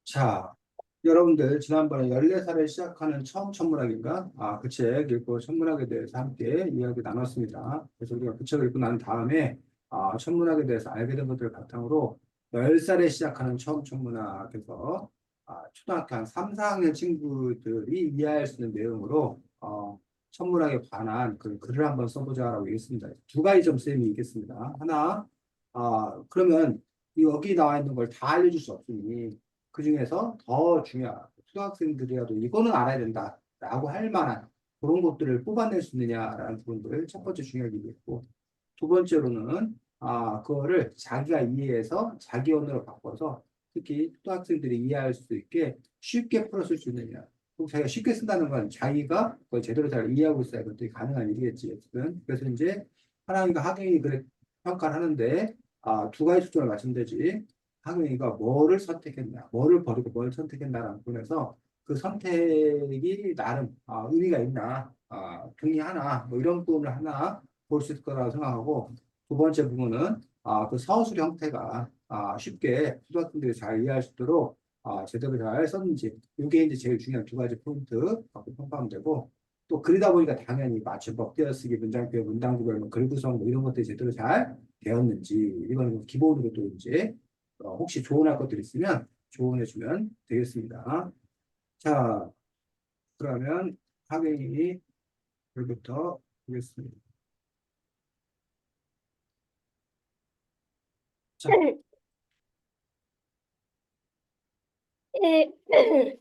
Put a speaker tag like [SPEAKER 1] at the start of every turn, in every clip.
[SPEAKER 1] 자, 여러분들 지난번에 14살에 시작하는 처음 천문학인가? 그 책 읽고 천문학에 대해서 함께 이야기 나눴습니다. 그래서 우리가 그 책을 읽고 난 다음에 천문학에 대해서 알게 된 것들을 바탕으로 10살에 시작하는 처음 천문학에서 초등학교 한 3, 4학년 친구들이 이해할 수 있는 내용으로 천문학에 관한 그 글을 한번 써보자라고 얘기했습니다. 두 가지 점 쌤이 있겠습니다. 하나, 그러면 여기 나와 있는 걸 다 알려줄 수 없으니 그 중에서 더 중요한 초등학생들이라도 이거는 알아야 된다라고 할 만한 그런 것들을 뽑아낼 수 있느냐라는 부분들을 첫 번째 중요하게 얘기했고 두 번째로는 그거를 자기가 이해해서 자기 언어로 바꿔서 특히 초등학생들이 이해할 수 있게 쉽게 풀어쓸 수 있느냐. 그럼 자기가 쉽게 쓴다는 건 자기가 그걸 제대로 잘 이해하고 있어야 그것도 가능한 일이겠지. 어쨌든. 그래서 이제 하나님과 학생이 그래 평가를 하는데 두 가지 초점을 맞추면 되지. 학생이가 뭐를 선택했냐, 뭐를 버리고 뭘 선택했나라는 부분에서 그 선택이 나름 의미가 있나, 동의하나, 뭐 이런 부분을 하나 볼 수 있을 거라고 생각하고 두 번째 부분은 그 서술 형태가 쉽게 초등학생들이 잘 이해할 수 있도록 제대로 잘 썼는지 이게 이제 제일 중요한 두 가지 포인트 갖고 평가하면 되고 또 그러다 보니까 당연히 맞춤법 띄어쓰기 문장표 문장 구별 뭐 글 구성 뭐 이런 것들이 제대로 잘 되었는지 이거는 기본으로 또 이제 혹시 조언할 것들 있으면 조언해 주면 되겠습니다. 자, 그러면 학예인이 글부터 보겠습니다. 자,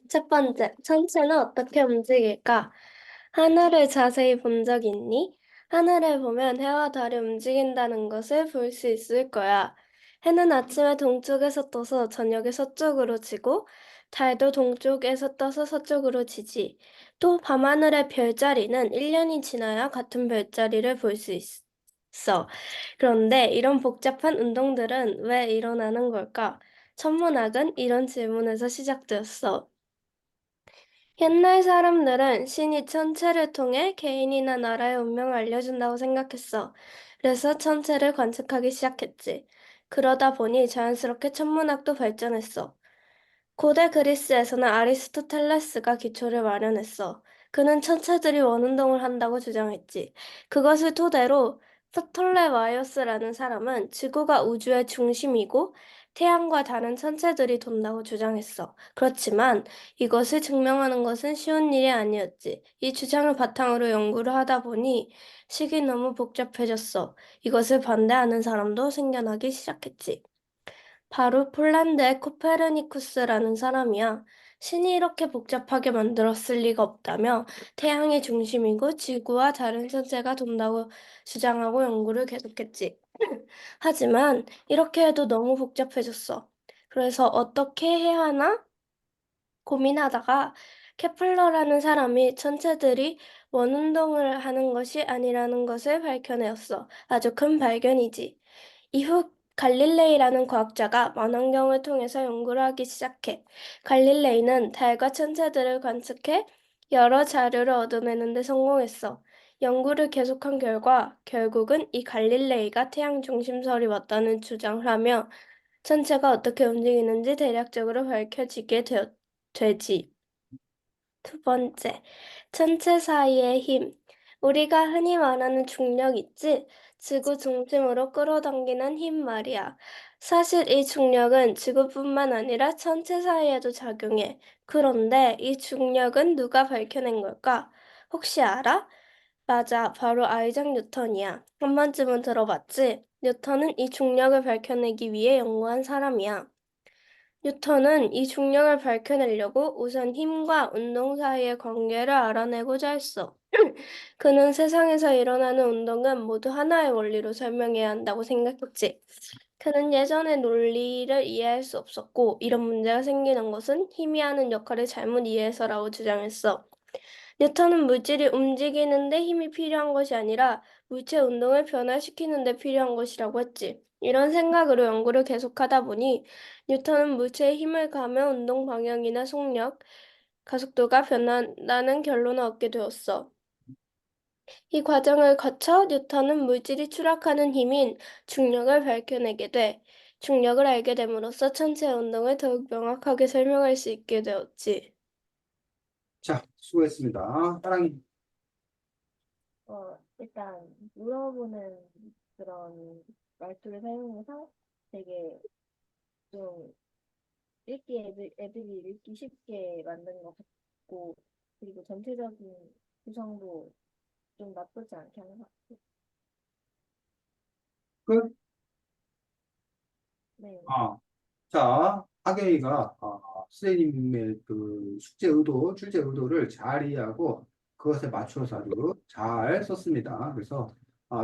[SPEAKER 2] 첫 번째, 천체는 어떻게 움직일까? 하늘을 자세히 본 적 있니? 하늘을 보면 해와 달이 움직인다는 것을 볼 수 있을 거야. 해는 아침에 동쪽에서 떠서 저녁에 서쪽으로 지고, 달도 동쪽에서 떠서 서쪽으로 지지. 또 밤하늘의 별자리는 1년이 지나야 같은 별자리를 볼 수 있어. 그런데 이런 복잡한 운동들은 왜 일어나는 걸까? 천문학은 이런 질문에서 시작되었어. 옛날 사람들은 신이 천체를 통해 개인이나 나라의 운명을 알려준다고 생각했어. 그래서 천체를 관측하기 시작했지. 그러다 보니 자연스럽게 천문학도 발전했어. 고대 그리스에서는 아리스토텔레스가 기초를 마련했어. 그는 천체들이 원운동을 한다고 주장했지. 그것을 토대로 프톨레마이오스라는 사람은 지구가 우주의 중심이고 태양과 다른 천체들이 돈다고 주장했어. 그렇지만 이것을 증명하는 것은 쉬운 일이 아니었지. 이 주장을 바탕으로 연구를 하다 보니 식이 너무 복잡해졌어. 이것을 반대하는 사람도 생겨나기 시작했지. 바로 폴란드의 코페르니쿠스라는 사람이야. 신이 이렇게 복잡하게 만들었을 리가 없다며 태양의 중심이고 지구와 다른 천체가 돈다고 주장하고 연구를 계속했지. 하지만 이렇게 해도 너무 복잡해졌어. 그래서 어떻게 해야 하나 고민하다가 케플러라는 사람이 천체들이 원운동을 하는 것이 아니라는 것을 밝혀내었어. 아주 큰 발견이지. 이후 갈릴레이라는 과학자가 망원경을 통해서 연구를 하기 시작해. 갈릴레이는 달과 천체들을 관측해 여러 자료를 얻어내는 데 성공했어. 연구를 계속한 결과 결국은 이 갈릴레이가 태양 중심설이 맞다는 주장을 하며 천체가 어떻게 움직이는지 대략적으로 되지. 두 번째, 천체 사이의 힘. 우리가 흔히 말하는 중력 있지? 지구 중심으로 끌어당기는 힘 말이야. 사실 이 중력은 지구뿐만 아니라 천체 사이에도 작용해. 그런데 이 중력은 누가 밝혀낸 걸까? 혹시 알아? 맞아, 바로 아이작 뉴턴이야. 한 번쯤은 들어봤지? 뉴턴은 이 중력을 밝혀내기 위해 연구한 사람이야. 뉴턴은 이 중력을 밝혀내려고 우선 힘과 운동 사이의 관계를 알아내고자 했어. 그는 세상에서 일어나는 운동은 모두 하나의 원리로 설명해야 한다고 생각했지. 그는 예전의 논리를 이해할 수 없었고, 이런 문제가 생기는 것은 힘이 하는 역할을 잘못 이해해서라고 주장했어. 뉴턴은 물질이 움직이는데 힘이 필요한 것이 아니라 물체 운동을 변화시키는 데 필요한 것이라고 했지. 이런 생각으로 연구를 계속하다 보니 뉴턴은 물체에 힘을 가하면 운동 방향이나 속력, 가속도가 변한다는 결론을 얻게 되었어. 이 과정을 거쳐 뉴턴은 물질이 추락하는 힘인 중력을 밝혀내게 돼. 중력을 알게 됨으로써 천체 운동을 더욱 명확하게 설명할 수 있게 되었지.
[SPEAKER 1] 자, 수고했습니다. 사랑이.
[SPEAKER 3] 일단 물어보는 그런 말투를 사용해서 되게 좀 애들이 읽기 쉽게 만든 것 같고, 그리고 전체적인 구성도 좀 나쁘지 않게 하는 것 같아요.
[SPEAKER 1] 끝.
[SPEAKER 3] 네.
[SPEAKER 1] 아, 자, 학예이가 선생님의 그 숙제 의도, 출제 의도를 잘 이해하고 그것에 맞춰서 아주 잘 썼습니다. 그래서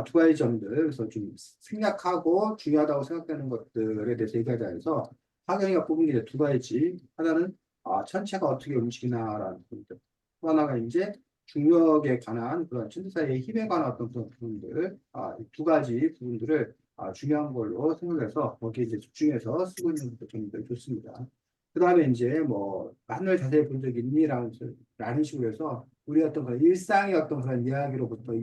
[SPEAKER 1] 두 가지 점들, 그래서 좀 생략하고 중요하다고 생각되는 것들에 대해서 얘기하자 해서 학예이가 뽑은 게 이제 두 가지. 하나는 천체가 어떻게 움직이나라는 부분들. 또 하나가 이제 중력에 관한 그런 천체 사이의 힘에 관한 어떤 그런 부분들, 이두 가지 부분들을 중요한 걸로 생각해서 거기에 이제 집중해서 쓰고 있는 것도 좀 좋습니다. 그 다음에 이제 뭐 하늘 자세히 본 적 있니? 라는 식으로 해서 우리 어떤 그런 일상의 어떤 그런 이야기로부터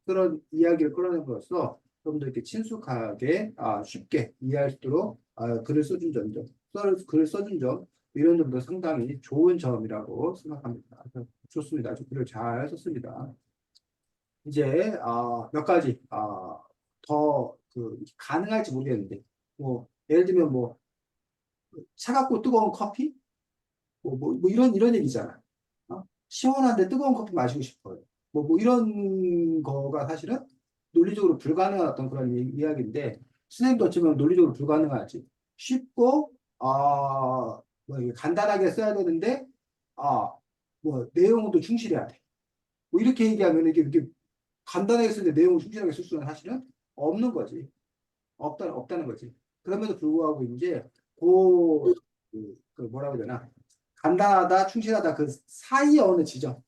[SPEAKER 1] 그런 이야기를 끌어내므로써 좀 더 이렇게 친숙하게 쉽게 이해할 수 있도록 글을 써준 점들, 글을 써준 점 이런 점도 상당히 좋은 점이라고 생각합니다. 그래서 좋습니다. 아주 글을 잘 썼습니다. 이제 몇 가지 더 가능할지 모르겠는데 뭐 예를 들면 뭐 차갑고 뜨거운 커피 뭐 이런 얘기잖아. 시원한데 뜨거운 커피 마시고 싶어요. 뭐 이런 거가 사실은 논리적으로 불가능한 어떤 그런 이야기인데 선생님도 어쩌면 논리적으로 불가능하지. 쉽고 뭐 이게 간단하게 써야 되는데 뭐 내용도 충실해야 돼. 뭐 이렇게 얘기하면 이게 간단하게 쓰는데 내용을 충실하게 쓸 수는 사실은 없는 거지. 없다는 거지. 그럼에도 불구하고 이제 그 뭐라고 해야 되나. 간단하다, 충실하다 그 사이에 어느 지점.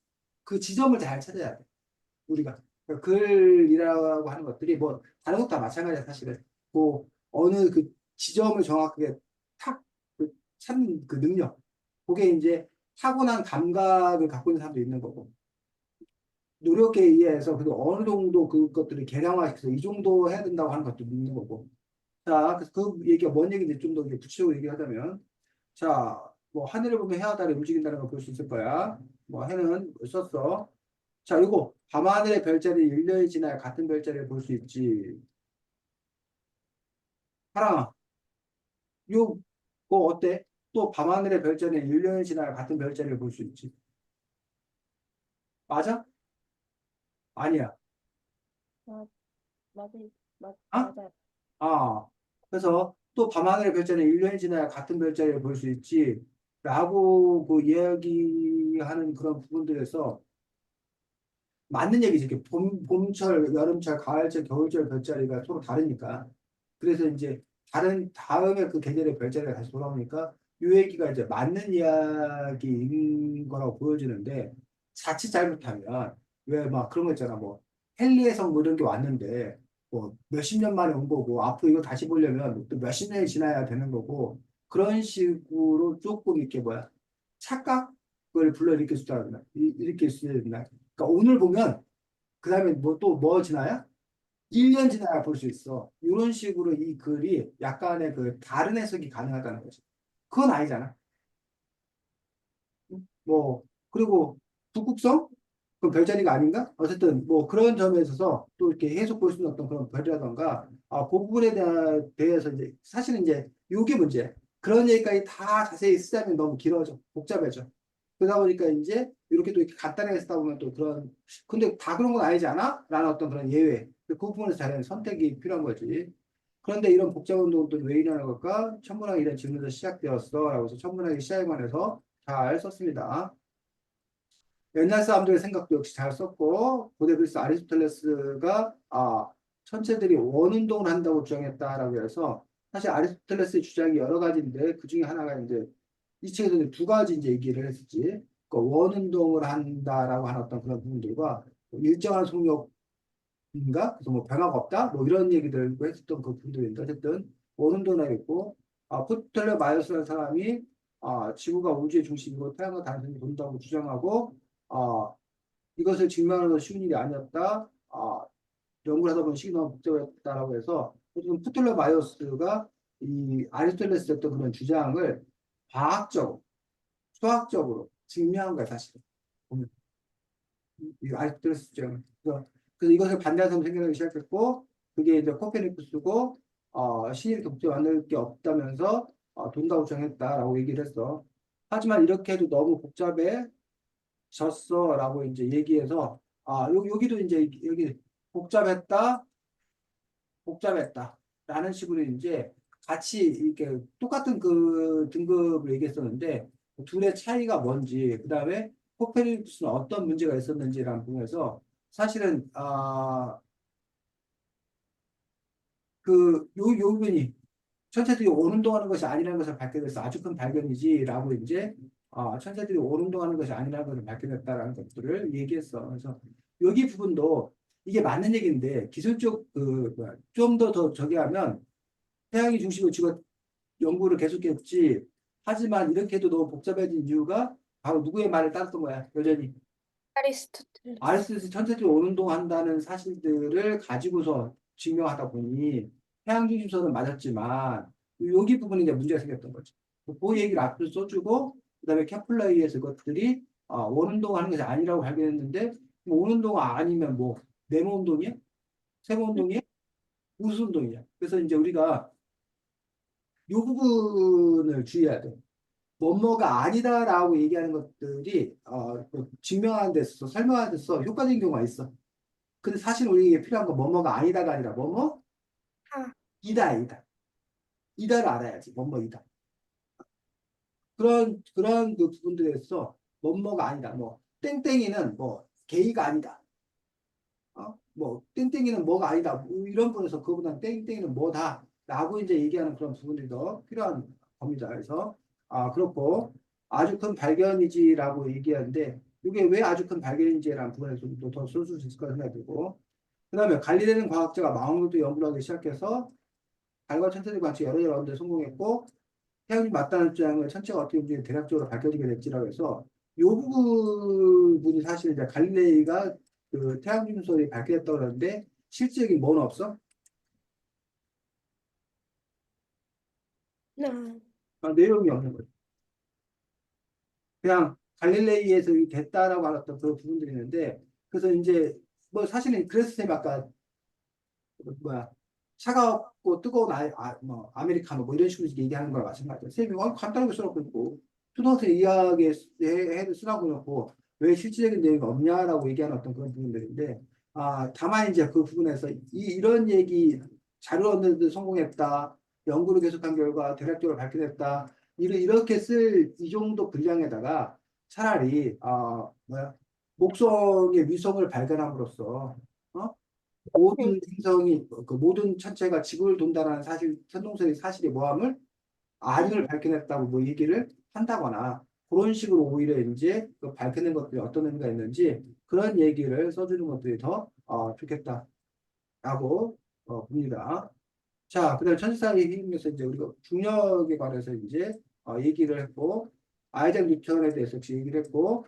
[SPEAKER 1] 그 지점을 잘 찾아야 돼. 우리가. 그러니까 글이라고 하는 것들이 뭐 다른 것도 다 마찬가지야 사실은. 뭐 어느 그 지점을 정확하게 탁그 찾는 그 능력. 그게 이제 타고난 감각을 갖고 있는 사람도 있는 거고. 노력에 의해서 그래도 어느 정도 그것들을 개량화시켜서 이 정도 해야 된다고 하는 것도 있는 거고. 자, 그래서 그 얘기가 뭔 얘기인지 좀 더 구체적으로 얘기하자면, 자, 뭐 하늘을 보면 해와 달이 움직인다는 걸 볼 수 있을 거야. 뭐 해는 썼어. 자, 이거 밤하늘의 별자리 1년이 지나야 같은 별자리를 볼 수 있지. 사랑아, 이거 어때? 또 밤하늘의 별자리는 1년이 지나야 같은 별자리를 볼 수 있지. 맞아? 아니야.
[SPEAKER 3] 아,
[SPEAKER 1] 아?
[SPEAKER 3] 맞아요.
[SPEAKER 1] 그래서 또 밤하늘의 별자리는 1년이 지나야 같은 별자리를 볼 수 있지. 라고 그 이야기하는 그런 부분들에서 맞는 얘기지. 이렇게 봄철, 여름철, 가을철, 겨울철 별자리가 서로 다르니까. 그래서 이제 다른 다음에 그 계절의 별자리가 다시 돌아오니까 이 얘기가 이제 맞는 이야기인 거라고 보여지는데 자칫 잘못하면 왜 막 그런 거 있잖아. 뭐 헨리에서 뭐 이런 게 왔는데 뭐 몇십 년 만에 온 거고 앞으로 이거 다시 보려면 또 몇십 년이 지나야 되는 거고 그런 식으로 조금 이렇게 뭐야 착각을 불러일으킬 수 있다. 일으킬 수 있나. 그러니까 오늘 보면 그 다음에 뭐 또 뭐 지나야? 1년 지나야 볼 수 있어. 이런 식으로 이 글이 약간의 그 다른 해석이 가능하다는 거지. 그건 아니잖아. 뭐 그리고 북극성? 그 별자리가 아닌가? 어쨌든 뭐 그런 점에 있어서 또 이렇게 해석 볼 수 있는 어떤 그런 별이라던가 그 부분에 대해서 이제 사실은 이제 요게 문제. 그런 얘기까지 다 자세히 쓰자면 너무 길어져. 복잡해져. 그러다 보니까 이제 이렇게 또 이렇게 간단하게 쓰다 보면 또 그런 근데 다 그런 건 아니지 않아? 라는 어떤 그런 예외. 그 부분에서 잘하는 선택이 필요한 거지. 그런데 이런 복잡 운동들은 왜 일어나는 걸까? 천문학이 이런 질문에서 시작되었어. 라고 해서 천문학의 시작에 관해서 잘 썼습니다. 옛날 사람들의 생각도 역시 잘 썼고 고대 그리스 아리스토텔레스가 천체들이 원운동을 한다고 주장했다라고 해서 사실 아리스토텔레스의 주장이 여러 가지인데 그 중에 하나가 이제 이 책에서 이제 두 가지 이제 얘기를 했었지. 그 원운동을 한다라고 하는 어떤 그런 부분들과 일정한 속력인가? 그래서 뭐 변화가 없다? 뭐 이런 얘기들 했었던 그 부분들인데 어쨌든 원운동을 했고 프톨레마이오스라는 사람이 지구가 우주의 중심이고 태양과 단순히 돈다고 주장하고 아, 이것을 증명하는 건 쉬운 일이 아니었다. 연구를 하다 보니 시기 너무 복잡했다라고 해서 지금 프톨레마이오스가 이 아리스토텔레스의 어떤 그런 주장을 과학적으로, 수학적으로 증명한 거야, 사실은. 보면. 이 아리스토텔레스 주장. 그래서 이것을 반대하는 사람이 생겨나기 시작했고, 그게 이제 코페르니쿠스고, 신이 이렇게 복제 만들 게 없다면서 돈다고 주장했다라고 얘기를 했어. 하지만 이렇게 해도 너무 복잡해졌어라고 이제 얘기해서, 여기도 이제 여기 복잡했다, 복잡했다라는 식으로 이제 같이 이렇게 똑같은 그 등급을 얘기했었는데 둘의 차이가 뭔지 그다음에 코페르니쿠스는 어떤 문제가 있었는지라는 부분에서 사실은 요 부분이 천체들이 오운동하는 것이 아니라는 것을 밝혀내서 아주 큰 발견이지라고 이제 천체들이 오운동하는 것이 아니라는 것을 밝혀냈다라는 것들을 얘기했어. 그래서 여기 부분도 이게 맞는 얘기인데 기술적 좀 더 저기 하면 태양이 중심으로 지구 연구를 계속했지. 하지만 이렇게 해도 너무 복잡해진 이유가 바로 누구의 말을 따랐던 거야. 여전히
[SPEAKER 2] 아리스토텔레스.
[SPEAKER 1] 아리스토텔레스 천체들이 오운동한다는 사실들을 가지고서 증명하다 보니 태양 중심선은 맞았지만 여기 부분에 이제 문제가 생겼던 거죠. 그 얘기를 앞으로 써주고 그다음에 케플러에 의해서 그것들이 원운동하는 것이 아니라고 발견했는데 뭐 원운동 아니면 뭐 네모 운동이야? 세모 운동이야? 무슨 운동이야? 그래서 이제 우리가 이 부분을 주의해야 돼. 뭐뭐가 아니다라고 얘기하는 것들이 증명하는 데 있어서 설명하는 데 있어서 효과적인 경우가 있어. 근데 사실 우리에게 필요한 건 뭐뭐가 아니다가 아니라 뭐뭐
[SPEAKER 2] 아,
[SPEAKER 1] 이다. 이다를 알아야지. 뭐뭐이다. 그런 그 부분들에서 뭐뭐가 아니다. 뭐 땡땡이는 뭐 게이가 아니다. 뭐 땡땡이는 뭐가 아니다. 뭐 이런 부분에서 그거보다는 땡땡이는 뭐다라고 이제 얘기하는 그런 부분들이 더 필요한 겁니다. 그래서 그렇고 아주 큰 발견이지라고 얘기하는데 이게 왜 아주 큰 발견인지라는 부분에서 좀 더 쏠 수 있을 거라 생각이 들고 그다음에 갈릴레는 과학자가 망원경도 연구를 하기 시작해서 달과 천체들 관측 여러 여러 성공했고 태양이 맞다는 주장을 천체가 어떻게 움직이는지 대략적으로 밝혀지게 됐지라고 해서 이 부분이 사실 이제 갈릴레이가 그 태양 중소리 밝혀졌다고 그러는데 실질적인 뭐는 없어?
[SPEAKER 2] 네.
[SPEAKER 1] 내용이 없는 거죠. 그냥 갈릴레이에서 됐다라고 알았던 그런 부분들이 있는데 그래서 이제 뭐 사실은 그래서 쌤이 아까 뭐야 차갑고 뜨거운 뭐 아메리카노 뭐 이런 식으로 얘기하는 거랑 마찬가지야. 쌤이 간단하게 써놓고 있고 초등학생 이해하게 해도 쓰라고 해놓고 왜 실질적인 내용이 없냐라고 얘기하는 어떤 그런 부분들인데 다만 이제 그 부분에서 이런 얘기 자료 얻는 데 성공했다. 연구를 계속한 결과 대략적으로 밝혀냈다. 이렇게 쓸 이 정도 분량에다가 차라리 뭐야 목성의 위성을 발견함으로써 모든 행성이 그 모든 천체가 지구를 돈다는 사실 천동설의 사실의 모함을 아님을 밝혀냈다고 뭐 얘기를 한다거나 그런 식으로 오히려 이제 그 밝혀낸 것들이 어떤 의미가 있는지 그런 얘기를 써주는 것들이 더 좋겠다라고 봅니다. 자, 그다음 천사의 힘에서 이제 우리가 중력에 관해서 이제 얘기를 했고 아이작 뉴턴에 대해서 역시 얘기를 했고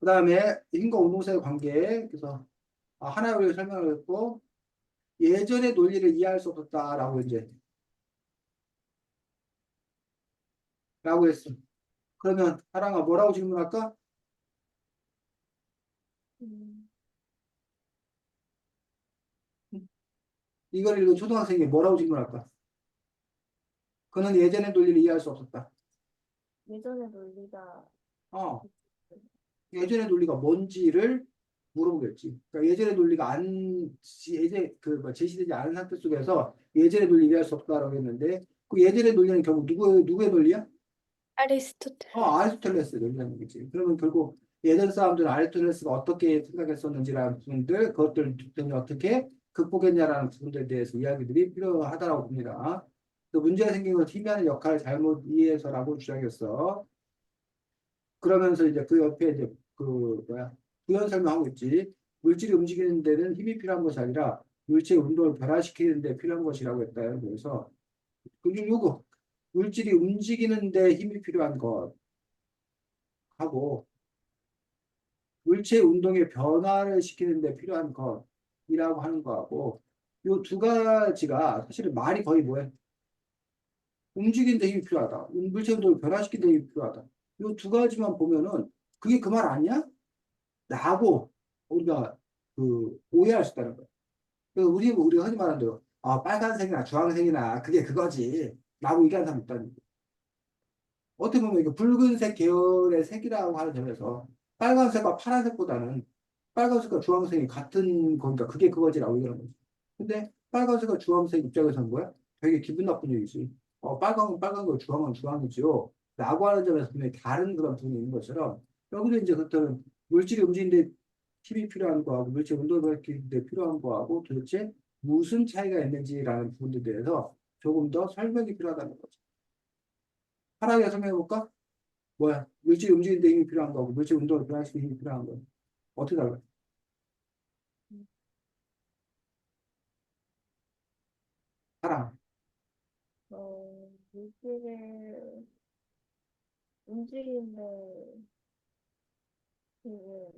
[SPEAKER 1] 그다음에 힘과 운동성의 관계 그래서 하나를 설명을 했고 예전의 논리를 이해할 수 없었다라고 이제 라고 했어. 그러면 하랑아 뭐라고 질문할까?
[SPEAKER 3] 음,
[SPEAKER 1] 이걸 읽은 초등학생이 뭐라고 질문할까? 그는 예전의 논리를 이해할 수 없었다.
[SPEAKER 3] 예전의 논리가
[SPEAKER 1] 어, 예전의 논리가 뭔지를 물어보겠지. 그러니까 예전의 논리가 예전 뭐 제시되지 않은 상태 속에서 예전의 논리 이해할 수 없다라고 했는데 그 예전의 논리는 결국 누구의 논리야?
[SPEAKER 2] 아리스토텔레스.
[SPEAKER 1] 아리스토텔레스 논리라는 거지. 그러면 결국 예전 사람들은 아리스토텔레스가 어떻게 생각했었는지라는 부분들, 그것들 어떻게 극복했냐라는 부분들에 대해서 이야기들이 필요하다고 봅니다. 그 문제가 생긴 건 희미한 역할을 잘못 이해해서라고 주장했어. 그러면서 이제 그 옆에 이제 그 뭐야 부연 설명하고 있지. 물질이 움직이는 데는 힘이 필요한 것이 아니라 물체의 운동을 변화시키는 데 필요한 것이라고 했다. 그래서 요거 물질이 움직이는 데 힘이 필요한 것하고 물체의 운동에 변화를 시키는 데 필요한 것이라고 하는 거하고 요 두 가지가 사실은 말이 거의 뭐야? 움직이는 데 힘이 필요하다. 물체 운동을 변화시키는 데 힘이 필요하다. 요 두 가지만 보면은 그게 그 말 아니야? 라고 우리가 그 오해할 수 있다는 거야. 그래서 우리가 흔히 말하는 대로 빨간색이나 주황색이나 그게 그거지. 라고 얘기하는 사람 있다는 거야. 어떻게 보면 이게 붉은색 계열의 색이라고 하는 점에서 빨간색과 파란색보다는 빨간색과 주황색이 같은 거니까 그게 그거지라고 얘기하는 거지. 근데 빨간색과 주황색 입장에서는 뭐야? 되게 기분 나쁜 얘기지. 빨강은 빨간 거, 주황은 주황이지요. 라고 하는 점에서 분명히 다른 그런 부분이 있는 것처럼 여기도 이제 그렇다면 물질이 움직이는데 힘이 필요한 거하고 물질 운동을 일으키는데 필요한 거하고 도대체 무슨 차이가 있는지라는 부분에 대해서 조금 더 설명이 필요하다는 거죠. 하나하나 설명해 볼까? 뭐야? 물질 움직이는데 힘이 필요한 거고, 물질 운동을 변화시키는 힘이 필요한 거. 어떻게 달라? 사람.
[SPEAKER 3] 물질을 움직이는데 그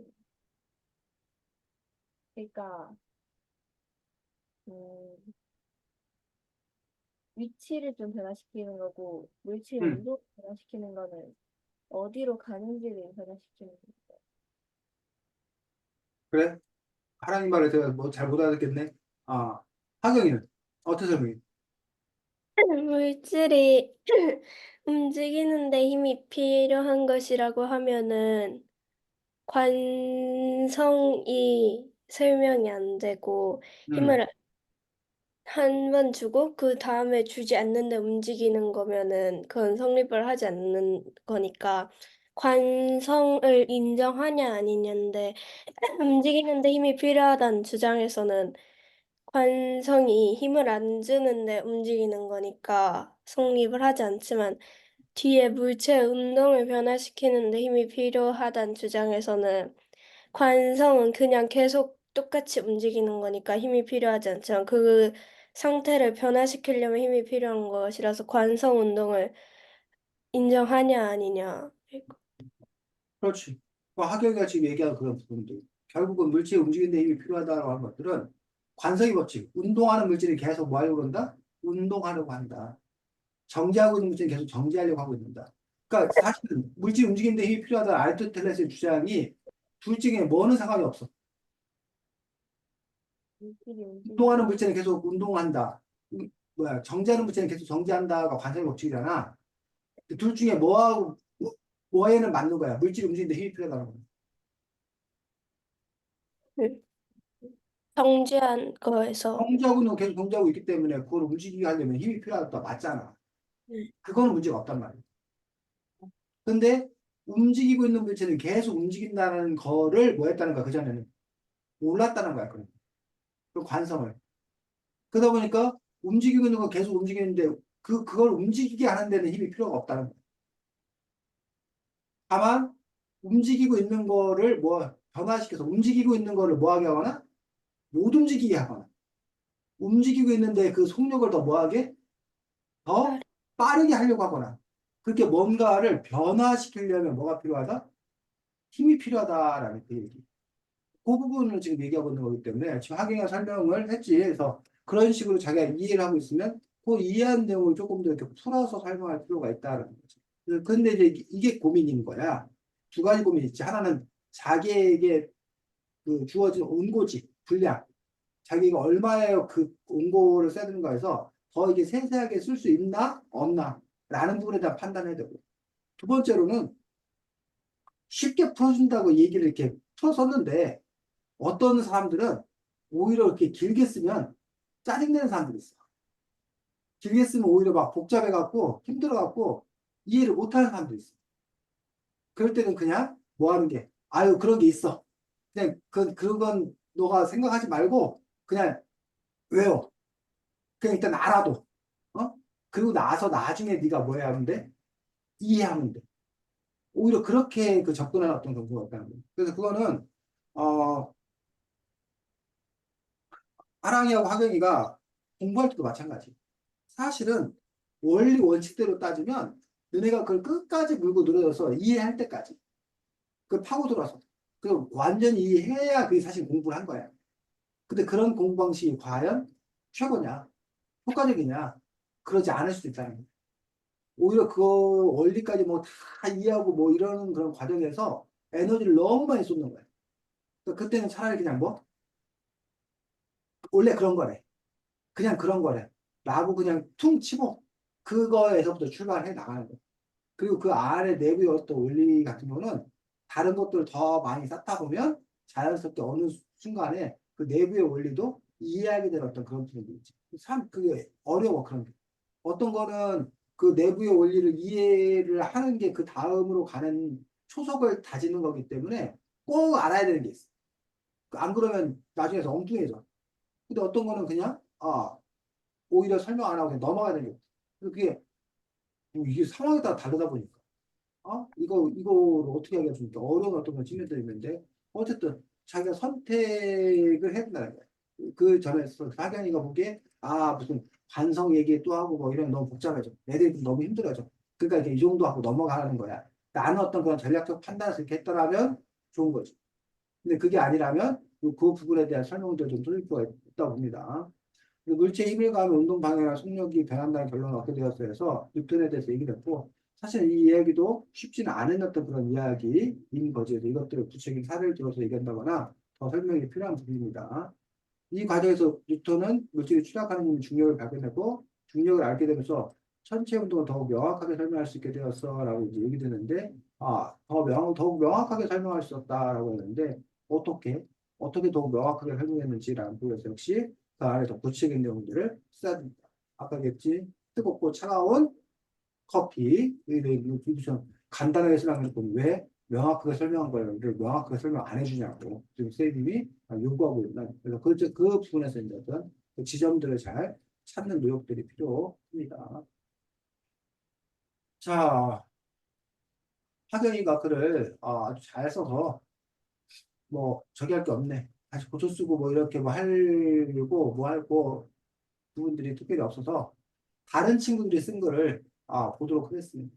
[SPEAKER 3] 그러니까 음, 위치를 좀 변화시키는 거고 물질
[SPEAKER 1] 응,
[SPEAKER 3] 온도 변화시키는 거는 어디로 가는지를 변화시키는 거예요.
[SPEAKER 1] 그래? 하나님 말에 제가 뭐 잘 못 알아듣겠네. 아, 하경이는 어떻게 설명해?
[SPEAKER 2] 물질이 움직이는데 힘이 필요한 것이라고 하면은 관성이 설명이 안 되고
[SPEAKER 1] 응,
[SPEAKER 2] 힘을 한 번 주고 그 다음에 주지 않는데 움직이는 거면은 그건 성립을 하지 않는 거니까 관성을 인정하냐 아니냐인데 움직이는데 힘이 필요하다는 주장에서는 관성이 힘을 안 주는데 움직이는 거니까 성립을 하지 않지만 뒤에 물체 운동을 변화시키는데 힘이 필요하다는 주장에서는 관성은 그냥 계속 똑같이 움직이는 거니까 힘이 필요하지 않지만 그 상태를 변화시키려면 힘이 필요한 것이라서 관성 운동을 인정하냐 아니냐.
[SPEAKER 1] 그렇지. 하경이가 지금 얘기한 그런 부분들. 결국은 물질이 움직이는 데 힘이 필요하다고 하는 것들은 관성의 법칙. 운동하는 물질이 계속 뭐 하려고 한다? 운동하려고 한다. 정지하고 있는 물질은 계속 정지하려고 하고 있는다. 그러니까 사실은 물질이 움직이는 데 힘이 필요하다는 아리스토텔레스의 주장이 둘 중에 뭐는 상관이 없어.
[SPEAKER 3] 물질이 움직이는
[SPEAKER 1] 운동하는 물체는 계속 운동한다. 뭐야, 정지하는 물체는 계속 정지한다가 관성의 법칙이잖아. 그둘 중에 뭐하고, 뭐에는 맞는 거야. 물질이 움직이는데 힘이 필요하다는 거야.
[SPEAKER 2] 정지한 거에서.
[SPEAKER 1] 정지하고는 계속 정지하고 있기 때문에 그걸 움직이게 하려면 힘이 필요하다. 맞잖아. 그거는 문제가 없단 말이야. 근데 움직이고 있는 물체는 계속 움직인다는 거를 뭐 했다는 거야. 그전에는 몰랐다는 거야. 그 관성을. 그러다 보니까 움직이고 있는 건 계속 움직이는데 그걸 움직이게 하는 데는 힘이 필요가 없다는 거야. 다만 움직이고 있는 거를 뭐 변화시켜서 움직이고 있는 거를 뭐 하게 하거나 못 움직이게 하거나 움직이고 있는데 그 속력을 더 뭐하게 더 빠르게 하려고 하거나 그렇게 뭔가를 변화시키려면 뭐가 필요하다? 힘이 필요하다라는 그 얘기. 그 부분을 지금 얘기하고 있는 거기 때문에 지금 하경이가 설명을 했지. 그래서 그런 식으로 자기가 이해를 하고 있으면 그 이해한 내용을 조금 더 이렇게 풀어서 설명할 필요가 있다는 거지. 근데 이제 이게 고민인 거야. 두 가지 고민이 있지. 하나는 자기에게 그 주어진 온고지, 분량, 자기가 얼마의 그 온고를 써야 되는가 해서 더 이게 세세하게 쓸 수 있나, 없나, 라는 부분에 대한 판단해야 되고. 두 번째로는 쉽게 풀어준다고 얘기를 이렇게 풀어섰는데 어떤 사람들은 오히려 이렇게 길게 쓰면 짜증내는 사람들이 있어. 길게 쓰면 오히려 막 복잡해갖고 힘들어갖고 이해를 못하는 사람들이 있어. 그럴 때는 그냥 뭐 하는 게, 아유, 그런 게 있어. 그냥 그건 너가 생각하지 말고 그냥 외워. 그냥 일단 알아도. 어? 그리고 나서 나중에 네가 뭐 해야 하는데? 이해하면 돼. 오히려 그렇게 그 접근하는 어떤 경우가 있다는 거예요. 그래서 그거는, 어, 하랑이하고 하경이가 공부할 때도 마찬가지. 사실은 원리 원칙대로 따지면 너네가 그걸 끝까지 물고 늘어져서 이해할 때까지 그 파고들어서 그 완전히 이해해야 그게 사실 공부를 한 거야. 근데 그런 공부 방식이 과연 최고냐, 효과적이냐, 그러지 않을 수도 있다는 거예요. 오히려 그 원리까지 뭐 다 이해하고 뭐 이러는 그런 과정에서 에너지를 너무 많이 쏟는 거예요. 그러니까 그때는 차라리 그냥 뭐, 원래 그런 거래. 그냥 그런 거래. 라고 그냥 퉁 치고 그거에서부터 출발해 나가는 거예요. 그리고 그 아래 내부의 어떤 원리 같은 경우는 다른 것들을 더 많이 쌓다 보면 자연스럽게 어느 순간에 그 내부의 원리도 이해하게 되는 어떤 그런 부분이 있지. 참 그게 어려워, 그런 게. 어떤 거는 그 내부의 원리를 이해를 하는 게 그 다음으로 가는 초석을 다지는 거기 때문에 꼭 알아야 되는 게 있어. 안 그러면 나중에서 엉뚱해져. 근데 어떤 거는 그냥, 오히려 설명 안 하고 그냥 넘어가야 되는 게 있어. 그래서 그게, 뭐 이게 상황에 따라 다르다 보니까. 이거를 어떻게 하겠습니까? 어려운 어떤 그런 측면들이 있는데, 어쨌든 자기가 선택을 해야 된다는 거예요. 그 전에 학연이가 보기에, 무슨 관성 얘기 또 하고 뭐 이런 너무 복잡해져. 애들이 너무 힘들어져. 그러니까 이제 이 정도 하고 넘어가는 거야. 나는 어떤 그런 전략적 판단을 이렇게 했더라면 좋은 거지. 근데 그게 아니라면 그 부분에 대한 설명도 좀 드릴 필요가 있다 봅니다. 물체의 힘을 가하면 운동 방향이나 속력이 변한다는 결론을 얻게 되었어요. 그래서 뉴턴에 대해서 얘기를 했고, 사실 이 이야기도 쉽지는 않은 어떤 그런 이야기인 거지. 그래서 이것들을 구체적인 사례를 들어서 얘기한다거나 더 설명이 필요한 부분입니다. 이 과정에서 뉴턴은 물질이 추락하는 중력을 발견했고, 중력을 알게 되면서 천체 운동을 더욱 명확하게 설명할 수 있게 되었어라고 이제 얘기되는데, 더욱 명확하게 설명할 수 있었다라고 했는데, 어떻게 더욱 명확하게 설명했는지라는 부분에서 역시 그 안에 더 구체적인 내용들을 써야 됩니다. 아까 얘기했지, 뜨겁고 차가운 커피, 좀 간단하게 설명해서 왜 명확하게 설명한 거예요. 이걸 명확하게 설명 안 해주냐고 지금 쌤님이 요구하고 있나. 그래서 그 부분에서 이제 어떤 그 지점들을 잘 찾는 노력들이 필요합니다. 자, 학연이가 글을 아주 잘 써서 뭐 저기 할 게 없네. 다시 고쳐 쓰고 뭐 이렇게 뭐 하려고 뭐 할고 부분들이 특별히 없어서 다른 친구들이 쓴 글을 보도록 하겠습니다.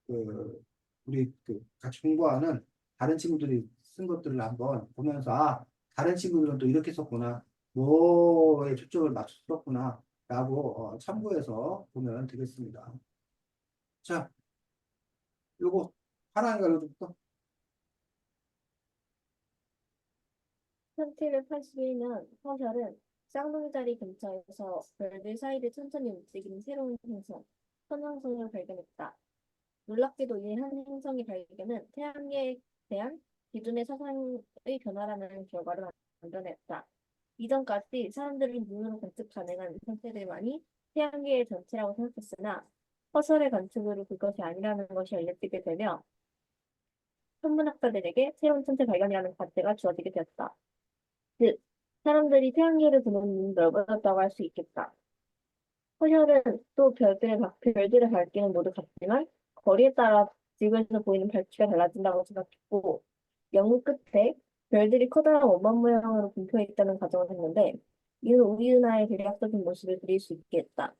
[SPEAKER 1] 그 우리 그 같이 공부하는 다른 친구들이 쓴 것들을 한번 보면서 다른 친구들은 또 이렇게 썼구나, 뭐에 초점을 맞췄었구나 라고 참고해서 보면 되겠습니다. 자, 요거 하나인가 요거
[SPEAKER 3] 1781년 허셜은 쌍둥이다리 근처에서 별들 사이를 천천히 움직이는 새로운 행성, 천왕성을 발견했다. 놀랍게도 이 한 행성의 발견은 태양계에 대한 기존의 사상의 변화라는 결과를 만들어냈다. 이전까지 사람들이 눈으로 관측 가능한 천체들만이 태양계의 전체라고 생각했으나 허설의 관측으로 그것이 아니라는 것이 알려지게 되며 천문학자들에게 새로운 천체 발견이라는 과제가 주어지게 되었다. 즉, 사람들이 태양계를 보는 눈이 넓어졌다고 할 수 있겠다. 허셜은 또 별들의 밝기는 모두 같지만 거리에 따라 지구에서 보이는 밝기가 달라진다고 생각했고, 연구 끝에 별들이 커다란 원반 모양으로 분포해 있다는 가정을 했는데, 이는 우리 은하의 대략적인 모습을 그릴 수 있게 했다.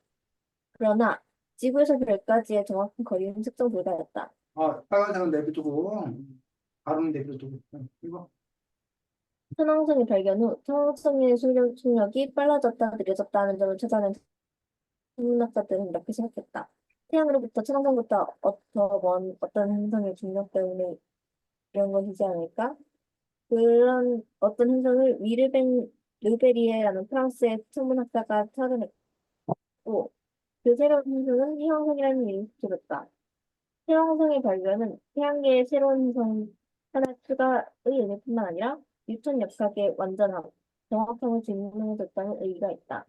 [SPEAKER 3] 그러나 지구에서 별까지의 정확한 거리는 측정 불가였다.
[SPEAKER 1] 빨간색은 내비두고 가로는 내비두고 이거
[SPEAKER 3] 천왕성의 발견 후 천왕성의 속력이 빨라졌다 느려졌다는 점을 찾아낸 천문학자들은 이렇게 생각했다. 태양으로부터 천왕성부터 더 먼 어떤 행성의 중력 때문에 이런 것이지 않을까? 그런 어떤 행성을 르베리에라는 프랑스의 천문학자가 찾아냈고, 그 새로운 행성은 해왕성이라는 이름을 붙였다. 해왕성의 발견은 태양계의 새로운 행성 하나 추가의 의미뿐만 아니라 뉴턴 역학의 완전함, 정확성을 증명해줬다는 의의가 있다.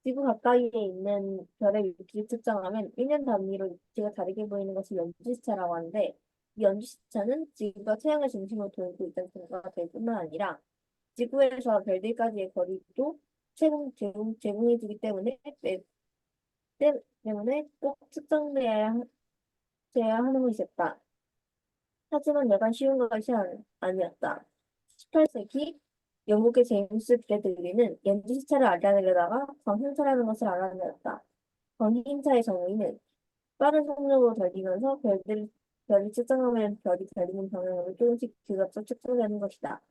[SPEAKER 3] 지구 가까이에 있는 별의 위치를 측정하면 1년 단위로 위치가 다르게 보이는 것을 연주시차라고 하는데, 이 연주시차는 지구가 태양을 중심으로 돌고 있다는 증거가 될 뿐만 아니라 지구에서 별들까지의 거리도 제공해주기 때문에 꼭 돼야 하는 것이었다. 하지만 여간 쉬운 것이 아니었다. 18세기 영국의 제임스 브래들리는 연주 시차를 알아내려다가 광행차라는 것을 알아내었다. 광행차의 정의는 빠른 속력으로 달리면서 별이 측정하면 별이 달리는 방향으로 조금씩 뒤집어 측정되는 것이다.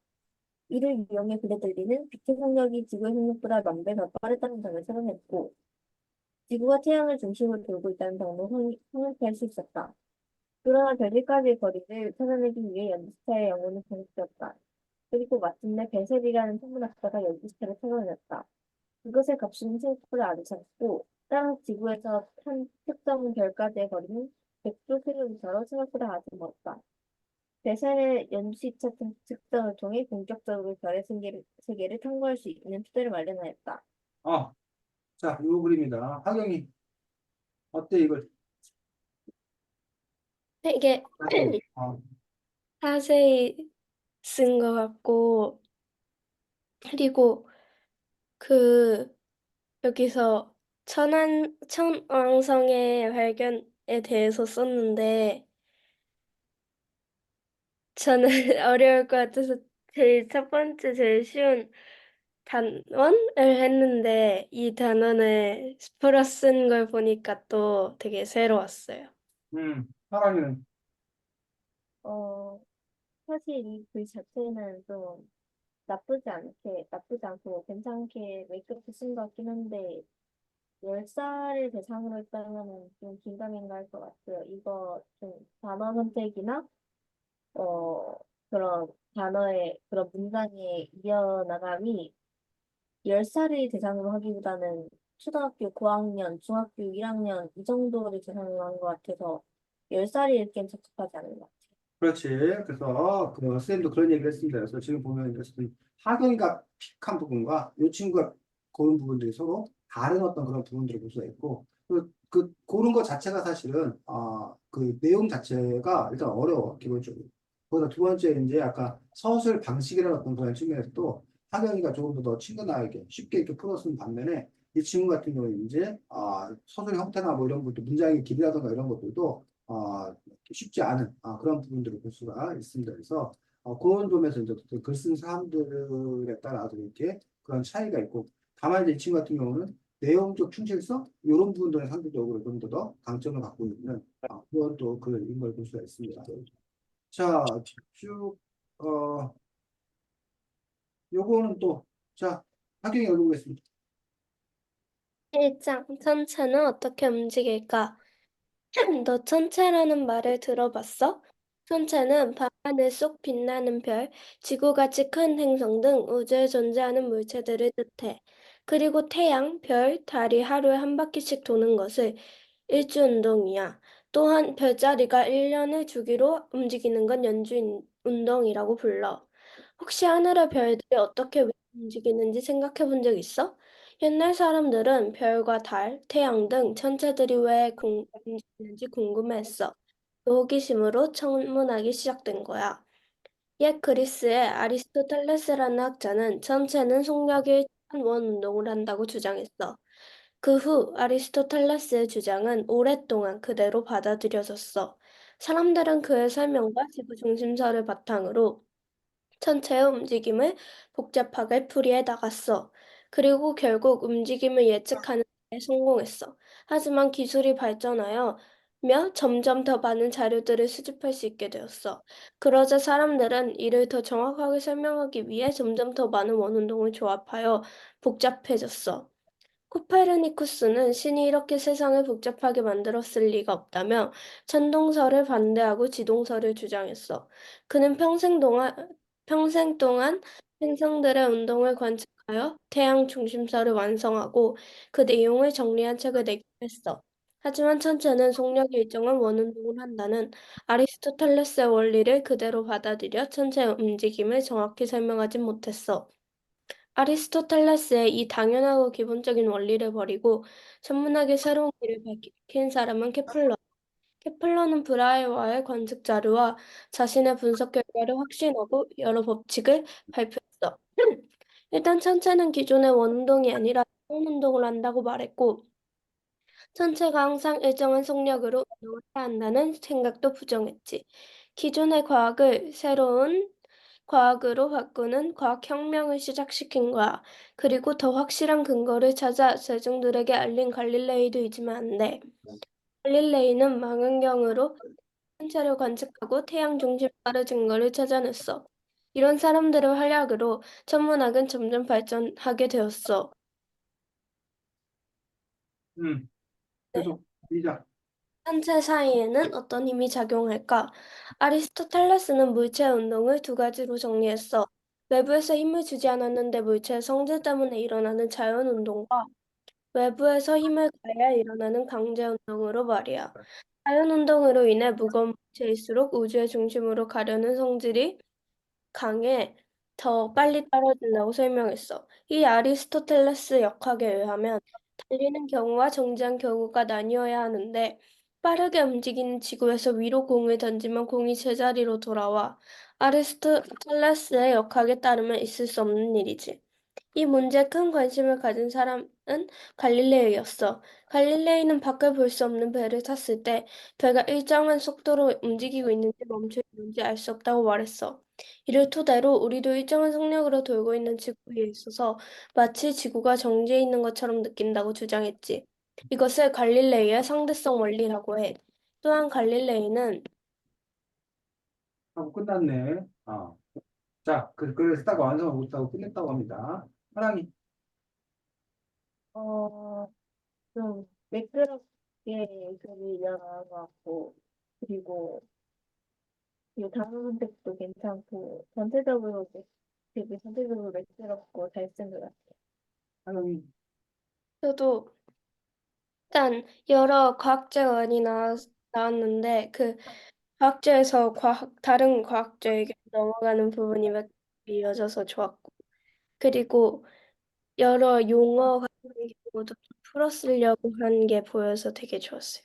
[SPEAKER 3] 이를 이용해 그대들이는 빛의 속력이 지구의 속력보다 만 배 더 빠르다는 점을 찾아냈고, 지구가 태양을 중심으로 돌고 있다는 점을 확인할 수 있었다. 그러나 별들까지의 거리를 찾아내기 위해 연기스타의 연구는 계속되었다. 그리고 마침내 베셀이라는 천문학자가 연기스타를 찾아냈다. 그것의 값은 생각보다 아주 작고, 땅 지구에서 한 특정 별까지의 거리는 100조 킬로미터로 생각보다 아주 멀었다. 베셀의 연시차 측정을 통해 본격적으로 별의 세계를 탐구할 수 있는 토대를 마련하였다.
[SPEAKER 1] 자, 요 그림이다. 하경이 어때 이걸?
[SPEAKER 2] 되게
[SPEAKER 1] 어,
[SPEAKER 2] 자세히 쓴 것 같고, 그리고 그 여기서 천왕성의 발견에 대해서 썼는데, 저는 어려울 것 같아서 제일 첫 번째 제일 쉬운 단원을 했는데 이 단원을 풀어 쓴 걸 보니까 또 되게 새로웠어요.
[SPEAKER 1] 하랑이는
[SPEAKER 3] 어, 사실 이 글 자체는 좀 나쁘지 않고 괜찮게 메이크업 쓴 것 같긴 한데, 10살을 대상으로 했다면 좀 긴가민가 할 것 같아요. 이거 좀 단어 선택이나, 어, 그런 단어의, 그런 문장의 이어나감이 10살을 대상으로 하기보다는 초등학교 고학년, 중학교 1학년 이 정도를 대상으로 한 것 같아서 10살이 읽기엔 적합하지 않은 것 같아요.
[SPEAKER 1] 그렇지. 그래서 그 선생님도 그런 얘기를 했습니다. 그래서 지금 보면 어쨌든 하경이가 픽한 부분과 이 친구가 고른 부분들이 서로 다른 어떤 그런 부분들을 볼 수가 있고 그 고른 것 자체가 사실은 그 내용 자체가 일단 어려워 기본적으로. 거기다 두 번째 이제 아까 서술 방식이라는 어떤 그런 측면에서도 하경이가 조금 더 친근하게 쉽게 이렇게 풀어쓰는 반면에 이 친구 같은 경우는 이제 서술 형태나 뭐 이런 것도 문장의 길이라든가 이런 것들도 쉽지 않은 그런 부분들을 볼 수가 있습니다. 그래서 그런 점에서 이제 글 쓴 사람들에 따라서 이렇게 그런 차이가 있고 다만 이제 이 친구 같은 경우는 내용적 충실성 이런 부분들에 상대적으로 좀 더 강점을 갖고 있는 그런 또 글인 걸 볼 수가 있습니다. 자, 쭉 요거는 또 자, 학경이 읽어보겠습니다.
[SPEAKER 2] 1장 천체는 어떻게 움직일까? 너 천체라는 말을 들어봤어? 천체는 밤하늘 속 빛나는 별, 지구같이 큰 행성 등 우주에 존재하는 물체들을 뜻해. 그리고 태양, 별, 달이 하루에 한 바퀴씩 도는 것을 일주운동이야. 또한 별자리가 1년의 주기로 움직이는 건 연주운동이라고 불러. 혹시 하늘의 별들이 어떻게 왜 움직이는지 생각해 본 적 있어? 옛날 사람들은 별과 달, 태양 등 천체들이 왜 움직이는지 궁금해했어. 그 호기심으로 천문학이 시작된 거야. 옛 그리스의 아리스토텔레스라는 학자는 천체는 속력의 원 운동을 한다고 주장했어. 그 후 아리스토텔레스의 주장은 오랫동안 그대로 받아들여졌어. 사람들은 그의 설명과 지구 중심설을 바탕으로 천체의 움직임을 복잡하게 풀이해 나갔어. 그리고 결국 움직임을 예측하는 데 성공했어. 하지만 기술이 발전하여 점점 더 많은 자료들을 수집할 수 있게 되었어. 그러자 사람들은 이를 더 정확하게 설명하기 위해 점점 더 많은 원운동을 조합하여 복잡해졌어. 코페르니쿠스는 신이 이렇게 세상을 복잡하게 만들었을 리가 없다며 천동설을 반대하고 지동설을 주장했어. 그는 평생 동안 행성들의 운동을 관측하여 태양 중심설을 완성하고 그 내용을 정리한 책을 내기도 했어. 하지만 천체는 속력이 일정한 원운동을 한다는 아리스토텔레스의 원리를 그대로 받아들여 천체의 움직임을 정확히 설명하진 못했어. 아리스토텔레스의 이 당연하고 기본적인 원리를 버리고 천문학의 새로운 길을 밝힌 사람은 케플러. 케플러는 브라헤와의 관측 자료와 자신의 분석 결과를 확신하고 여러 법칙을 발표했어. 일단 천체는 기존의 원운동이 아니라 새로운 운동을 한다고 말했고, 천체가 항상 일정한 속력으로 운동을 해야 한다는 생각도 부정했지. 기존의 과학을 새로운 과학으로 바꾸는 과학혁명을 시작시킨 거야. 그리고 더 확실한 근거를 찾아 세종들에게 알린 갈릴레이도 잊으면 안 돼. 갈릴레이는 망원경으로 천체를 관측하고 태양 중심발의 증거를 찾아냈어. 이런 사람들의 활약으로 천문학은 점점 발전하게 되었어. 네.
[SPEAKER 1] 계속 읽자.
[SPEAKER 2] 천체 사이에는 어떤 힘이 작용할까? 아리스토텔레스는 물체 운동을 두 가지로 정리했어. 외부에서 힘을 주지 않았는데 물체의 성질 때문에 일어나는 자연 운동과 외부에서 힘을 가해야 일어나는 강제 운동으로 말이야. 자연 운동으로 인해 무거운 물체일수록 우주의 중심으로 가려는 성질이 강에 더 빨리 떨어진다고 설명했어. 이 아리스토텔레스 역학에 의하면 달리는 경우와 정지한 경우가 나뉘어야 하는데 빠르게 움직이는 지구에서 위로 공을 던지면 공이 제자리로 돌아와. 아리스토텔레스의 역학에 따르면 있을 수 없는 일이지. 이 문제에 큰 관심을 가진 사람은 갈릴레이였어. 갈릴레이는 밖을 볼 수 없는 배를 탔을 때 배가 일정한 속도로 움직이고 있는지 멈춰 있는지 알 수 없다고 말했어. 이를 토대로 우리도 일정한 속력으로 돌고 있는 지구 위에 있어서 마치 지구가 정지해 있는 것처럼 느낀다고 주장했지. 이것을 갈릴레이의 상대성 원리라고 해. 또한 갈릴레이는
[SPEAKER 1] 하고 끝났네. 자, 그래서 딱 완성을 못하고 끝냈다고 합니다. 하랑이.
[SPEAKER 3] 어, 좀 매끄럽게 글이 이어나온 것 같고, 그리고 이 단어 선택도 괜찮고, 되게 전체적으로 매끄럽고 잘 쓴 것 같아요.
[SPEAKER 1] 하랑이.
[SPEAKER 2] 저도 일단 여러 과학자원이 나왔는데 그 과학자에서 다른 과학자에게 넘어가는 부분이 몇 개 이어져서 좋았고, 그리고 여러 용어 같은 경우도 좀 풀어쓰려고 한 게 보여서 되게 좋았어요.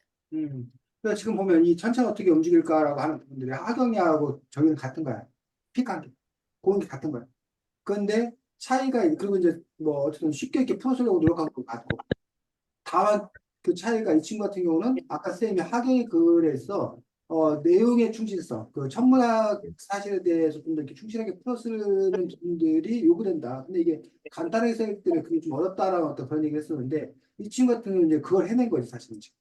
[SPEAKER 1] 그래서 지금 보면 이 천체가 어떻게 움직일까라고 하는 부분들이 하경이하고 저기는 같은 거야. 픽한 게. 그런 게 같은 거야. 그런데 차이가, 그리고 이제 뭐 어쨌든 쉽게 이렇게 풀어쓰려고 노력한 것 같고. 다만 그 차이가 이 친구 같은 경우는 아까 쌤이 하경의 글에서 내용의 충실성, 그 천문학 사실에 대해서 좀 더 이렇게 충실하게 풀어쓰는 부분들이 요구된다. 근데 이게 간단하게 생각할 때는 그게 좀 어렵다라는 어떤 그런 얘기를 했었는데 이 친구 같은 경우는 이제 그걸 해낸 거지, 사실은 지금.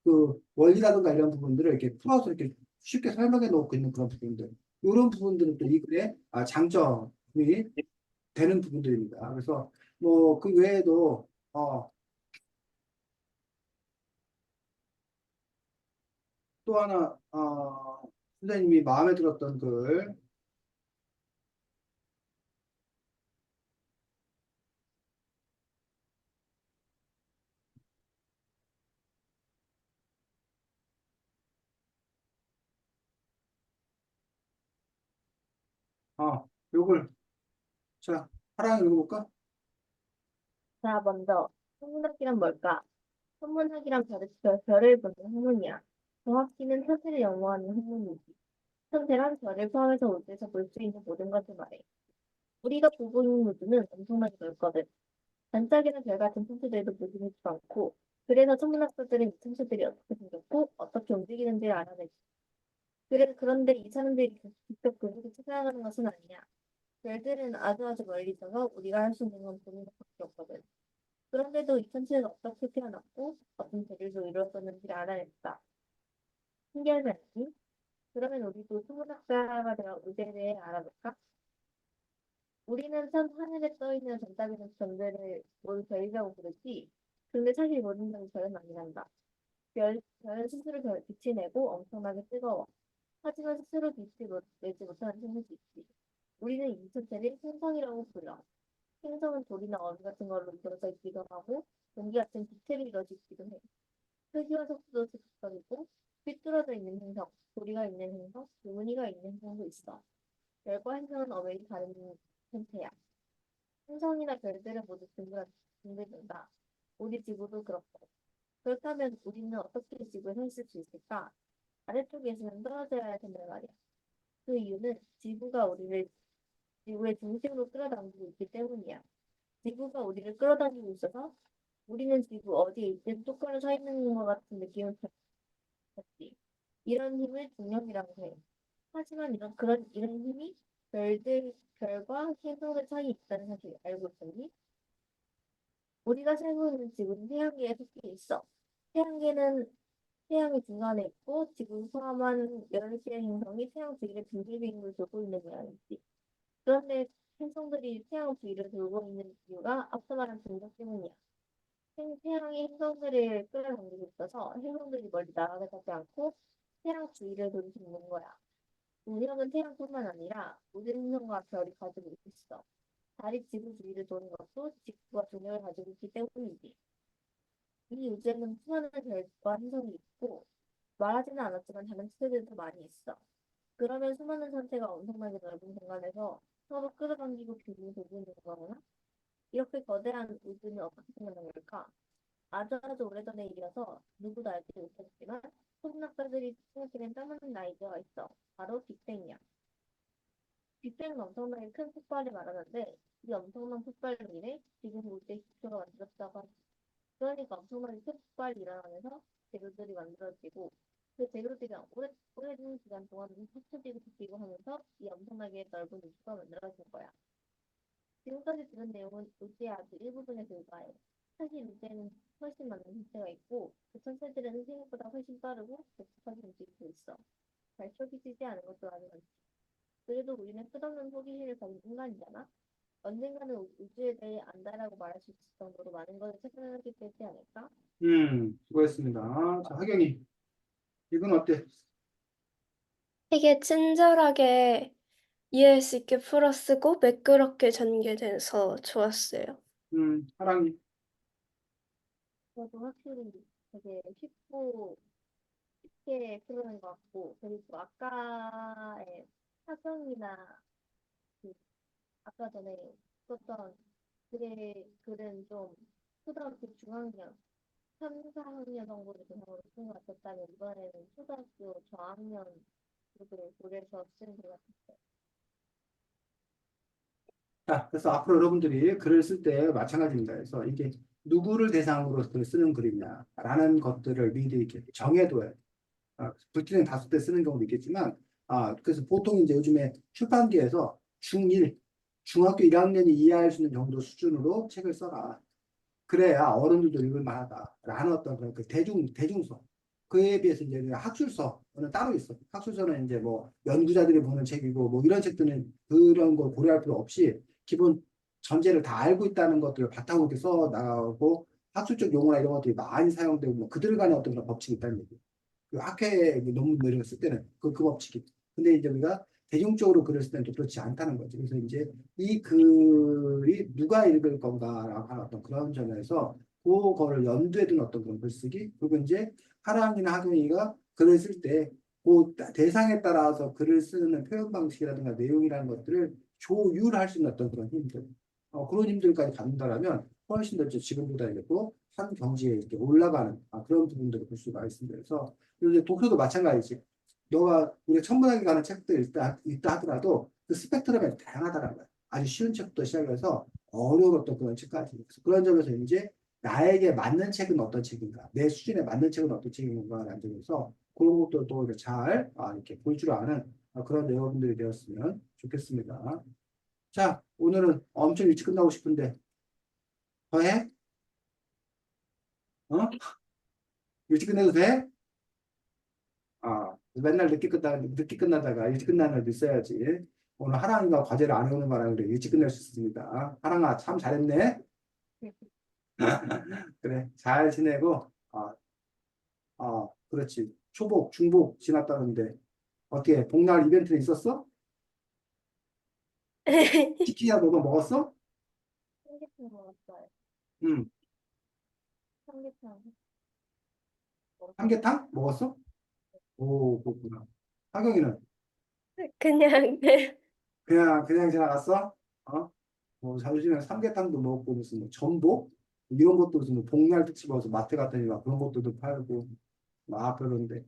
[SPEAKER 1] 그 원리라든가 이런 부분들을 이렇게 풀어서 이렇게 쉽게 설명해 놓고 있는 그런 부분들. 이런 부분들은 또 이 글의 장점이 되는 부분들입니다. 그래서 뭐 그 외에도 또 하나 선생님이 마음에 들었던 글, 요걸 자 하랑 읽어볼까?
[SPEAKER 3] 자, 먼저, 천문학이란 뭘까? 천문학이란 별을 보는 학문이야. 정확히는 천체를 연구하는 학문이지. 천체란 별을 포함해서 우주에서 볼 수 있는 모든 것을 말해. 우리가 보고 있는 우주는 엄청나게 넓거든. 반짝이는 별 같은 천체들도 무지개 많고, 그래서 천문학자들은 이 천체들이 어떻게 생겼고 어떻게 움직이는지를 알아내지. 그런데 이 사람들이 직접 그곳을 찾아가는 것은 아니야. 별들은 아주 멀리 있어서 우리가 할 수 있는 건 보는 것밖에 없거든. 그런데도 이 천체는 어떻게 태어났고 어떤 재료로 이루어졌는지를 알아냈다. 신기하지 않니? 그러면 우리도 천문학자가 되어 우주에 대해 알아볼까? 우리는 천 하늘에 떠 있는 반짝이는 별들을 모두 별이라고 부르지. 근데 사실 모든 별 별은 아니란다. 별은 스스로 빛이 내고 엄청나게 뜨거워. 하지만 스스로 내지 못하는 생물도 있지. 우리는 이 천체를 행성이라고 불러. 행성은 돌이나 얼음 같은 걸로 이루어져 있기도 하고, 공기 같은 기체로 이루어지기도 해. 크기와 속도도 즉각적이고, 삐뚤어져 있는 행성, 고리가 있는 행성, 주머니가 있는 행성도 있어. 별과 행성은 어웨이 다른 형태야. 행성이나 별들은 모두 둥글다. 우리 지구도 그렇고. 그렇다면 우리는 어떻게 지구에 서 있을 수 있을까? 아래쪽에서는 떨어져야 할 텐데 말이야. 그 이유는 지구의 중심으로 끌어당기고 있기 때문이야. 지구가 우리를 끌어당기고 있어서 우리는 지구 어디에 있든 똑바로 서 있는 것 같은 느낌을 받지. 이런 힘을 중력이라고 해. 하지만 이런 힘이 별과 행성들 사이에 있다는 사실 알고 있었니? 우리가 살고 있는 지구는 태양계에 속해 있어. 태양계는 태양이 중간에 있고 지구 포함한 8개의 행성이 태양 주위를 빙글빙글 돌고 있는 모양이지. 그런데 행성들이 태양 주위를 돌고 있는 이유가 앞서 말한 중력 때문이야. 태양이 행성들을 끌어당기고 있어서 행성들이 멀리 나가게 하지 않고 태양 주위를 돌 수 있는 거야. 우리는 태양뿐만 아니라 모든 행성과 별이 가지고 있어. 달이 지구 주위를 도는 것도 지구와 중력을 가지고 있기 때문이지. 이 우주에는 수많은 별과 행성이 있고 말하지는 않았지만 다른 체제들도 많이 있어. 그러면 수많은 천체가 엄청나게 넓은 공간에서 서로 끌어당기고 균형을 보고 있는 거구나. 이렇게 거대한 우주는 어떻게 생겨난 걸까? 아주 오래전의 일이어서 누구도 알지 못했지만 천문학자들이 생각해낸 까마득한 아이디어가 있어. 바로 빅뱅이야. 빅뱅은 엄청나게 큰 폭발을 말하는데 이 엄청난 폭발로 인해 지금 우주의 기초가 만들어졌다고 하지. 그러니까 엄청나게 큰 폭발이 일어나면서 재료들이 만들어지고 그 재료들이 오랜 기간 동안 합쳐지고 바뀌고 하면서 이 엄청나게 넓은 우주가 만들어진 거야. 지금까지 들은 내용은 우주의 아주 일부분에 불과해. 사실 우주에는 훨씬 많은 천체가 있고 그 천체들은 생각보다 훨씬 빠르고 복잡하게 움직이고 있어. 잘 쪼개지지 않은 것도 아주 많지. 그래도 우리는 끝없는 호기심을 가진 인간이잖아. 언젠가는 우주에 대해 안다라고 말할 수 있을 정도로 많은 것을 찾아내게 되지 않을까?
[SPEAKER 1] 수고했습니다. 자, 하경이, 이건 어때?
[SPEAKER 2] 되게 친절하게 이해할 수 있게 풀어쓰고 매끄럽게 전개돼서 좋았어요.
[SPEAKER 1] 하랑이,
[SPEAKER 3] 그래도 확실히 되게 쉽게 표현한 것 같고, 그리고 아까의 사경이나 그 아까 전에 썼던 글은 좀 초등학교 중학년, 3, 4학년 정도를 대상으로 쓴 것 같았다면 이번에는 초등학교 저학년 그룹을 고려해서 쓴 것 같았어요.
[SPEAKER 1] 자, 그래서 앞으로 여러분들이 글을 쓸 때 마찬가지입니다. 그래서 이게 누구를 대상으로 글을 쓰는 글이냐라는 것들을 미리 이렇게 정해둬야 돼요. 불티는 다섯 때 쓰는 경우도 있겠지만, 그래서 보통 이제 요즘에 출판계에서 중1, 중학교 1학년이 이해할 수 있는 정도 수준으로 책을 써라. 그래야 어른들도 읽을 만하다라는 어떤 그런 그 대중서. 그에 비해서 이제 학술서는 따로 있어. 학술서는 이제 뭐 연구자들이 보는 책이고 뭐 이런 책들은 그런 걸 고려할 필요 없이 기본 전제를 다 알고 있다는 것들을 바탕으로 이렇게 써 나가고 학술적 용어나 이런 것들이 많이 사용되고 뭐 그들 간의 어떤 그런 법칙이 있다는 얘기. 그 학회 논문 뭐 이런 거 쓸 때는 그 법칙이. 근데 이제 우리가 대중적으로 글을 쓸 때는 또 그렇지 않다는 거죠. 그래서 이제 이 글이 누가 읽을 건가라고 하는 어떤 그런 점에서 그거를 염두에 둔 어떤 그런 글쓰기. 그리고 이제 하랑이나 하경이가 글을 쓸 때 그 대상에 따라서 글을 쓰는 표현 방식이라든가 내용이라는 것들을 조율할 수 있는 어떤 그런 힘들. 그런 힘들까지 갖는다라면 훨씬 더 이제 지금보다 이제 또한 경지에 이렇게 올라가는 그런 부분들을 볼 수가 있습니다. 그래서 이제 독서도 마찬가지지. 너가 우리 천문학에 관한 책들 있다 하더라도 그 스펙트럼이 다양하다는 거야. 아주 쉬운 책부터 시작해서 어려운 어떤 그런 책까지. 그래서 그런 점에서 이제 나에게 맞는 책은 어떤 책인가, 내 수준에 맞는 책은 어떤 책인가라는 점에서 그런 것들도 잘 이렇게 볼 줄 아는 그런 여러분들이 되었으면 좋겠습니다. 자, 오늘은 엄청 일찍 끝나고 싶은데 더 해? 어? 일찍 끝내도 돼? 맨날 늦게 끝나다가 일찍 끝나는 날도 있어야지. 오늘 하랑이가 과제를 안 해오는 바람에 그래. 일찍 끝낼 수 있습니다. 하랑아, 참 잘했네. 그래, 잘 지내고, 그렇지. 초복, 중복 지났다는데, 어떻게, 복날 이벤트 있었어? 치킨이야, 너도 먹었어?
[SPEAKER 3] 삼계탕 먹었어요.
[SPEAKER 1] 응.
[SPEAKER 3] 삼계탕 먹었어요.
[SPEAKER 1] 삼계탕? 먹었어? 오, 그렇구나. 하경이는
[SPEAKER 2] 그냥
[SPEAKER 1] 그냥 지나갔어? 뭐, 요즘에 삼계탕도 먹고, 무슨 뭐 전복? 이런 것도 무슨 뭐 복날 특집 와서 마트 갔더니 막 그런 것들도 팔고, 별론데.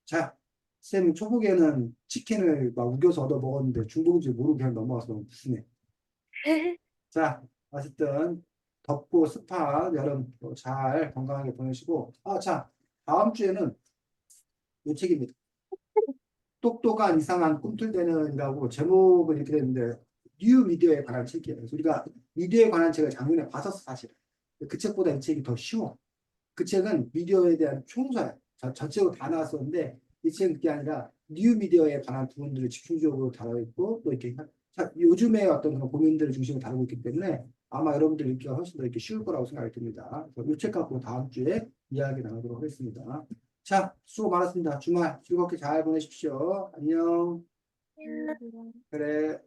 [SPEAKER 1] 자, 쌤 초복에는 치킨을 막 우겨서 얻어 먹었는데 중복인지 모르고 그냥 넘어가서 너무 무시네. 자, 어쨌든 덥고 습한 여름 잘 건강하게 보내시고, 자, 다음 주에는 이 책입니다. 똑똑한 이상한 꿈틀대는이라고 제목을 이렇게 됐는데 뉴 미디어에 관한 책이에요. 그래서 우리가 미디어에 관한 책을 작년에 봤었어 사실. 그 책보다 이 책이 더 쉬워. 그 책은 미디어에 대한 총서야. 전체적으로 다 나왔었는데 이 책은 그게 아니라 뉴 미디어에 관한 부분들을 집중적으로 다뤄있고 또 이렇게 요즘의 어떤 그런 고민들을 중심으로 다루고 있기 때문에 아마 여러분들 읽기가 훨씬 더 이렇게 쉬울 거라고 생각이 듭니다. 그래서 이 책 갖고 다음 주에 이야기 나누도록 하겠습니다. 자, 수고 많았습니다. 주말 즐겁게 잘 보내십시오. 안녕. 그래.